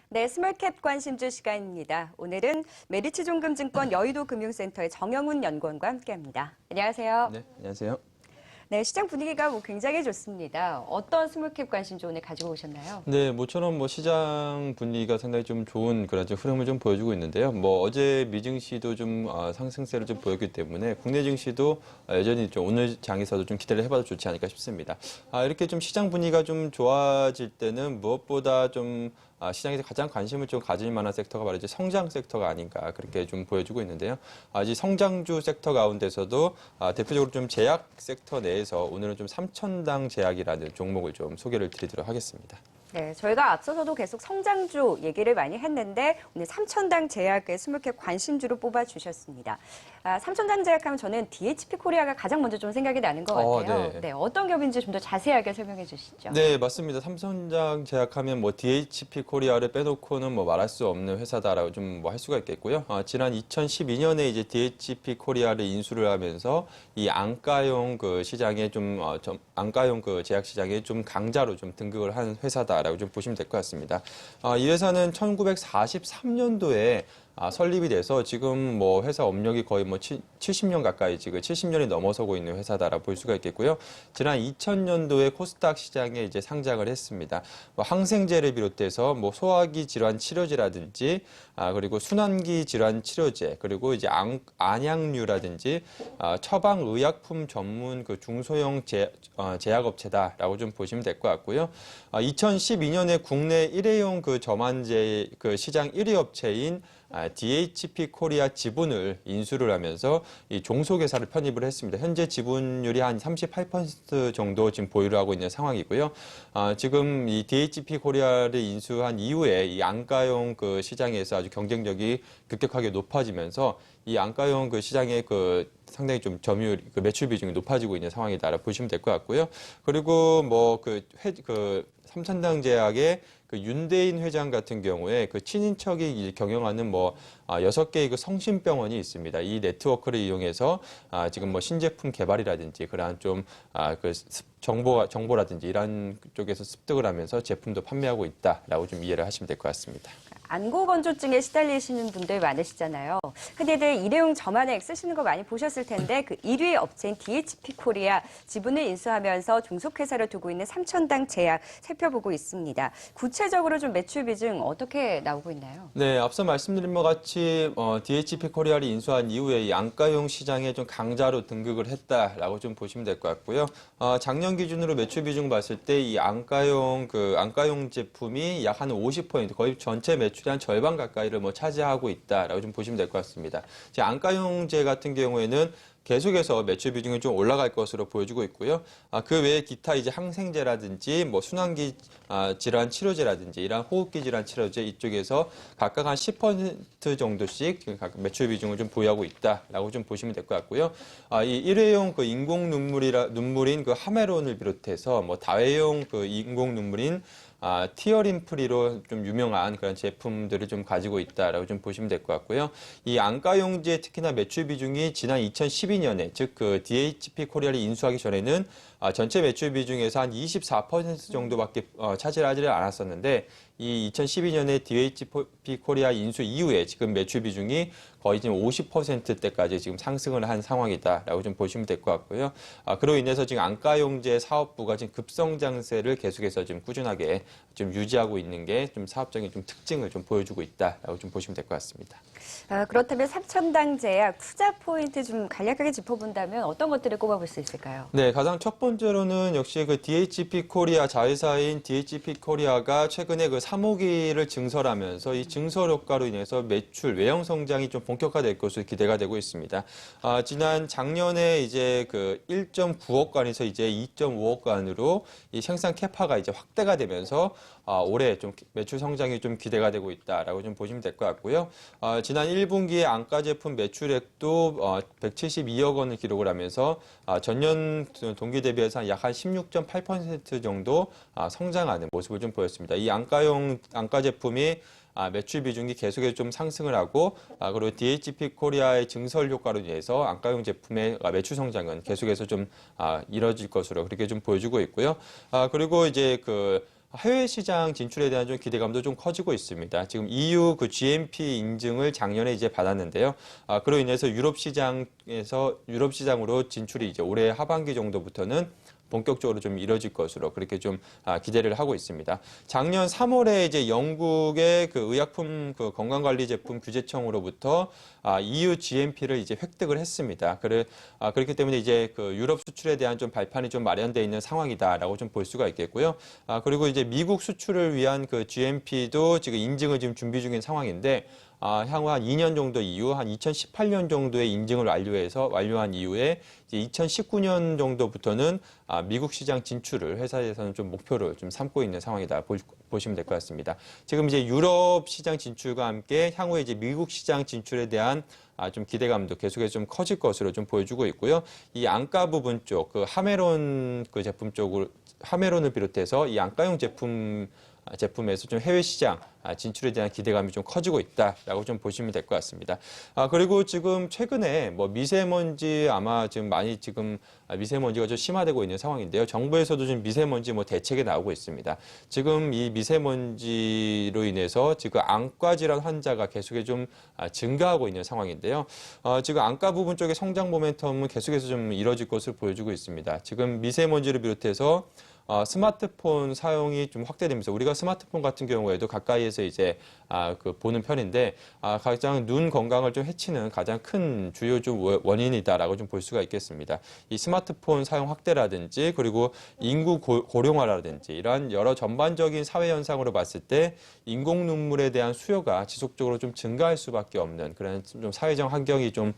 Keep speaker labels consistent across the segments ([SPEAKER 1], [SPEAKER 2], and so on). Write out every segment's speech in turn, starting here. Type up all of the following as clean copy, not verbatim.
[SPEAKER 1] 네, 스몰캡 관심주 시간입니다. 오늘은 메리츠종금증권 여의도금융센터의 정영훈 연구원과 함께합니다. 안녕하세요.
[SPEAKER 2] 네, 안녕하세요.
[SPEAKER 1] 네, 시장 분위기가 굉장히 좋습니다. 어떤 스몰캡 관심주 오늘 가지고 오셨나요?
[SPEAKER 2] 네, 모처럼 시장 분위기가 상당히 좀 좋은 그런 흐름을 좀 보여주고 있는데요. 어제 미증시도 좀 상승세를 좀 보였기 때문에 국내 증시도 여전히 좀 오늘 장에서도 좀 기대를 해봐도 좋지 않을까 싶습니다. 이렇게 좀 시장 분위기가 좀 좋아질 때는 무엇보다 좀 시장에서 가장 관심을 좀 가질 만한 섹터가 바로 이제 성장 섹터가 아닌가 그렇게 좀 보여주고 있는데요. 이 성장주 섹터 가운데서도 대표적으로 좀 제약 섹터 내에서 오늘은 좀 삼천당 제약이라는 종목을 좀 소개를 드리도록 하겠습니다.
[SPEAKER 1] 네, 저희가 앞서서도 계속 성장주 얘기를 많이 했는데 오늘 삼천당 제약의 스몰캡 관심주로 뽑아주셨습니다. 삼천당 제약하면 저는 DHP 코리아가 가장 먼저 좀 생각이 나는 것 같아요.
[SPEAKER 2] 네.
[SPEAKER 1] 네, 어떤 기업인지 좀 더 자세하게 설명해 주시죠.
[SPEAKER 2] 네, 맞습니다. 삼천당 제약하면 DHP 코리아를 빼놓고는 말할 수 없는 회사다라고 좀 할 수가 있겠고요. 지난 2012년에 이제 DHP 코리아를 인수를 하면서 이 안가용 그 시장에 안가용 그 제약 시장에 좀 강자로 좀 등극을 한 회사다라고 좀 보시면 될 것 같습니다. 이 회사는 1943년도에 설립이 돼서 지금 회사 업력이 거의 70년 가까이 지금 70년이 넘어서고 있는 회사다라고 볼 수가 있겠고요. 지난 2000년도에 코스닥 시장에 이제 상장을 했습니다. 항생제를 비롯해서 소화기 질환 치료제라든지 그리고 순환기 질환 치료제 그리고 이제 안약류라든지 처방 의약품 전문 그 중소형 제약업체다라고 좀 보시면 될 것 같고요. 2012년에 국내 일회용 그 저만제 그 시장 1위 업체인 DHP 코리아 지분을 인수를 하면서 이 종속회사를 편입을 했습니다. 현재 지분율이 한 38% 정도 지금 보유를 하고 있는 상황이고요. 지금 이 DHP 코리아를 인수한 이후에 이 안가용 그 시장에서 아주 경쟁력이 급격하게 높아지면서 이 안가용 그 시장의 그 상당히 좀 점유율, 그 매출 비중이 높아지고 있는 상황이다라고 보시면 될 것 같고요. 그리고 삼천당 제약의 그 윤대인 회장 같은 경우에 그 친인척이 경영하는 6개의 그 성심병원이 있습니다. 이 네트워크를 이용해서 지금 신제품 개발이라든지 그러한 정보라든지 이런 쪽에서 습득을 하면서 제품도 판매하고 있다라고 좀 이해를 하시면 될 것 같습니다.
[SPEAKER 1] 안구건조증에 시달리시는 분들 많으시잖아요. 흔히들 일회용 점안액 쓰시는 거 많이 보셨을 텐데 그 1위 업체인 DHP 코리아 지분을 인수하면서 종속회사를 두고 있는 삼천당 제약 살펴보고 있습니다. 구체적으로 좀 매출 비중 어떻게 나오고 있나요?
[SPEAKER 2] 네, 앞서 말씀드린 것 같이 DHP 코리아를 인수한 이후에 이 안가용 시장에 좀 강자로 등극을 했다라고 좀 보시면 될 것 같고요. 작년 기준으로 매출 비중 봤을 때 이 안가용 제품이 약 한 50% 거의 전체 매출의 한 절반 가까이를 차지하고 있다라고 좀 보시면 될 것 같습니다. 안가용제 같은 경우에는 계속해서 매출 비중이 좀 올라갈 것으로 보여지고 있고요. 그 외에 기타 이제 항생제라든지 순환기 질환 치료제라든지 이런 호흡기 질환 치료제 이쪽에서 각각 한 10% 정도씩 지금 각각 매출 비중을 좀 보유하고 있다라고 좀 보시면 될 것 같고요. 이 일회용 그 인공 눈물인 그 하메론을 비롯해서 다회용 그 인공 눈물인 티어린 프리로 좀 유명한 그런 제품들을 좀 가지고 있다라고 좀 보시면 될 것 같고요. 이 안가용제 특히나 매출 비중이 지난 2012년에 즉 그 DHP 코리아를 인수하기 전에는 전체 매출 비중에서 한 24% 정도밖에 차지하지를 않았었는데 이 2012년에 DHP 코리아 인수 이후에 지금 매출 비중이 거의 지금 50%대까지 지금 상승을 한 상황이다라고 좀 보시면 될 것 같고요. 그로 인해서 지금 안가용제 사업부가 지금 급성장세를 계속해서 지금 꾸준하게 좀 유지하고 있는 게 좀 사업적인 좀 특징을 좀 보여주고 있다라고 좀 보시면 될 것 같습니다.
[SPEAKER 1] 그렇다면 삼천당 제약 투자 포인트 좀 간략하게 짚어본다면 어떤 것들을 꼽아볼 수 있을까요?
[SPEAKER 2] 네, 가장 첫 번째로는 역시 그 DHP 코리아 자회사인 DHP 코리아가 최근에 그 3호기를 증설하면서 이 증설 효과로 인해서 매출 외형 성장이 좀 본격화될 것으로 기대가 되고 있습니다. 지난 작년에 이제 그 1.9억 관에서 이제 2.5억 관으로 이 생산 캐파가 이제 확대가 되면서 올해 좀 매출 성장이 좀 기대가 되고 있다라고 좀 보시면 될 것 같고요. 지난 1분기에 안가 제품 매출액도 172억 원을 기록을 하면서 전년 동기 대비해서 약 한 16.8% 정도 성장하는 모습을 좀 보였습니다. 이 안가 제품이 매출 비중이 계속해서 좀 상승을 하고 그리고 DHP 코리아의 증설 효과로 인해서 안가용 제품의 매출 성장은 계속해서 좀 이뤄질 것으로 그렇게 좀 보여주고 있고요. 그리고 이제 해외 시장 진출에 대한 좀 기대감도 좀 커지고 있습니다. 지금 EU 그 GMP 인증을 작년에 이제 받았는데요. 그로 인해서 유럽 시장으로 진출이 이제 올해 하반기 정도부터는 본격적으로 좀 이뤄질 것으로 그렇게 좀 기대를 하고 있습니다. 작년 3월에 이제 영국의 그 의약품 그 건강관리 제품 규제청으로부터 EU GMP를 이제 획득을 했습니다. 그렇기 때문에 이제 그 유럽 수출에 대한 좀 발판이 좀 마련돼 있는 상황이다라고 좀 볼 수가 있겠고요. 그리고 이제 미국 수출을 위한 그 GMP도 지금 인증을 지금 준비 중인 상황인데. 향후 한 2년 정도 이후 한 2018년 정도의 인증을 완료한 이후에 이제 2019년 정도부터는 미국 시장 진출을 회사에서는 좀 목표로 좀 삼고 있는 상황이다 보시면 될 것 같습니다. 지금 이제 유럽 시장 진출과 함께 향후에 이제 미국 시장 진출에 대한 좀 기대감도 계속해서 좀 커질 것으로 좀 보여주고 있고요. 이 안가 부분 쪽, 그 하메론 그 제품 쪽을 하메론을 비롯해서 이 안가용 제품에서 좀 해외 시장 진출에 대한 기대감이 좀 커지고 있다라고 좀 보시면 될 것 같습니다. 그리고 지금 최근에 뭐 미세먼지 아마 지금 많이 지금 미세먼지가 좀 심화되고 있는 상황인데요. 정부에서도 지금 미세먼지 뭐 대책이 나오고 있습니다. 지금 이 미세먼지로 인해서 지금 안과 질환 환자가 계속해서 좀 증가하고 있는 상황인데요. 지금 안과 부분 쪽의 성장 모멘텀은 계속해서 좀 이뤄질 것으로 보여주고 있습니다. 지금 미세먼지를 비롯해서 스마트폰 사용이 좀 확대되면서 우리가 스마트폰 같은 경우에도 가까이에서 이제 그 보는 편인데 가장 눈 건강을 좀 해치는 가장 큰 주요 좀 원인이다라고 좀 볼 수가 있겠습니다. 이 스마트폰 사용 확대라든지 그리고 인구 고령화라든지 이러한 여러 전반적인 사회 현상으로 봤을 때 인공 눈물에 대한 수요가 지속적으로 좀 증가할 수밖에 없는 그런 좀 사회적 환경이 좀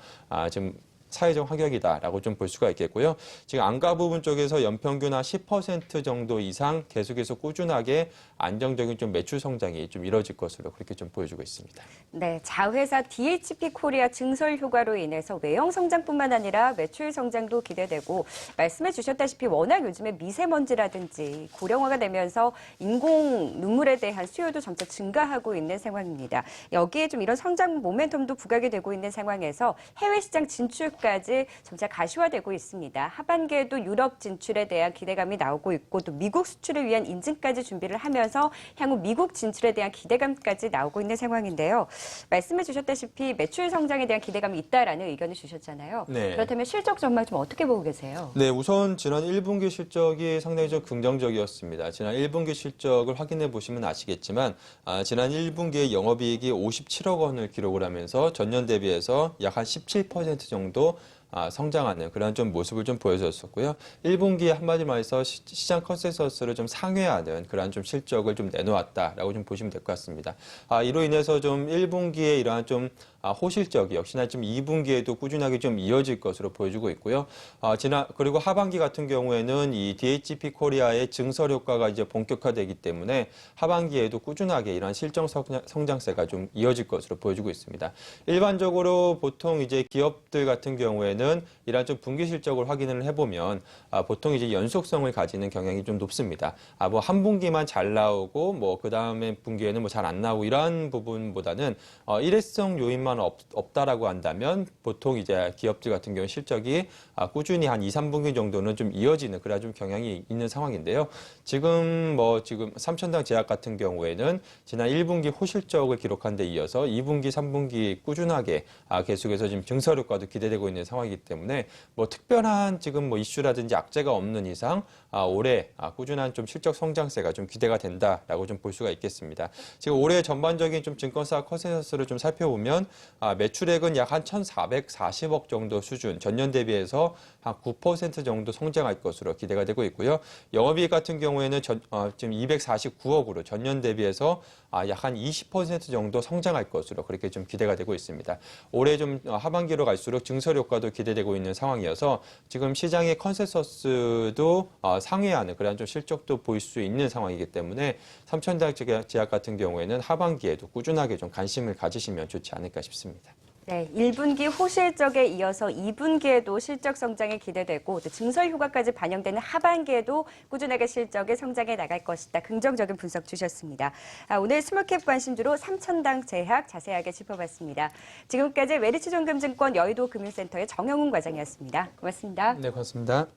[SPEAKER 2] 사회적 환경이다라고 좀 볼 수가 있겠고요. 지금 안과 부분 쪽에서 연평균 한 10% 정도 이상 계속해서 꾸준하게 안정적인 좀 매출 성장이 좀 이뤄질 것으로 그렇게 좀 보여주고 있습니다.
[SPEAKER 1] 네, 자회사 DHP 코리아 증설 효과로 인해서 외형 성장뿐만 아니라 매출 성장도 기대되고 말씀해 주셨다시피 워낙 요즘에 미세먼지라든지 고령화가 되면서 인공 눈물에 대한 수요도 점차 증가하고 있는 상황입니다. 여기에 좀 이런 성장 모멘텀도 부각이 되고 있는 상황에서 해외 시장 진출까지 점차 가시화되고 있습니다. 하반기에도 유럽 진출에 대한 기대감이 나오고 있고 또 미국 수출을 위한 인증까지 준비를 하면서 향후 미국 진출에 대한 기대감까지 나오고 있는 상황인데요. 말씀해 주셨다시피 매출 성장에 대한 기대감이 있다라는 의견을 주셨잖아요.
[SPEAKER 2] 네.
[SPEAKER 1] 그렇다면 실적 전망 좀 어떻게 보고 계세요?
[SPEAKER 2] 네, 우선 지난 1분기 실적이 상당히 좀 긍정적이었습니다. 지난 1분기 실적을 확인해 보시면 아시겠지만 지난 1분기에 영업이익이 57억 원을 기록을 하면서 전년 대비해서 약 한 17% 정도 성장하는 그런 좀 모습을 좀 보여줬었고요. 1분기에 한마디 말해서 시장 컨센서스를 좀 상회하는 그런 좀 실적을 좀 내놓았다라고 좀 보시면 될 것 같습니다. 이로 인해서 좀 1분기에 이러한 좀 호실적이 역시나 좀 2분기에도 꾸준하게 좀 이어질 것으로 보여주고 있고요. 그리고 하반기 같은 경우에는 이 DHP 코리아의 증설 효과가 이제 본격화되기 때문에 하반기에도 꾸준하게 이러한 실적 성장세가 좀 이어질 것으로 보여주고 있습니다. 일반적으로 보통 이제 기업들 같은 경우에는 이러한 좀 분기 실적을 확인을 해보면 보통 이제 연속성을 가지는 경향이 좀 높습니다. 뭐 한 분기만 잘 나오고 뭐 그 다음에 분기에는 뭐 잘 안 나오고 이러한 부분보다는 일회성 요인만 없다라고 한다면 보통 이제 기업들 같은 경우 실적이 꾸준히 한 2, 3분기 정도는 좀 이어지는 그런 좀 경향이 있는 상황인데요. 지금 삼천당 제약 같은 경우에는 지난 1분기 호실적을 기록한 데 이어서 2분기, 3분기 꾸준하게 계속해서 지금 증설 효과도 기대되고 있는 상황이기 때문에 뭐 특별한 지금 뭐 이슈라든지 악재가 없는 이상 올해 꾸준한 좀 실적 성장세가 좀 기대가 된다라고 좀 볼 수가 있겠습니다. 지금 올해 전반적인 좀 증권사 컨센서스를 좀 살펴보면 매출액은 약 한 1,440억 정도 수준, 전년 대비해서 한 9% 정도 성장할 것으로 기대가 되고 있고요. 영업이익 같은 경우에는 지금 249억으로 전년 대비해서 약 한 20% 정도 성장할 것으로 그렇게 좀 기대가 되고 있습니다. 올해 좀 하반기로 갈수록 증설 효과도 기대되고 있는 상황이어서 지금 시장의 컨센서스도 상회하는 그런 좀 실적도 보일 수 있는 상황이기 때문에 삼천당 제약 같은 경우에는 하반기에도 꾸준하게 좀 관심을 가지시면 좋지 않을까 싶습니다.
[SPEAKER 1] 네, 1분기 호실적에 이어서 2분기에도 실적 성장이 기대되고 또 증설 효과까지 반영되는 하반기에도 꾸준하게 실적의 성장해 나갈 것이다. 긍정적인 분석 주셨습니다. 오늘 스몰캡 관심주로 삼천당 제약 자세하게 짚어봤습니다. 지금까지 메리츠존금증권 여의도 금융센터의 정영훈 과장이었습니다. 고맙습니다.
[SPEAKER 2] 네, 고맙습니다.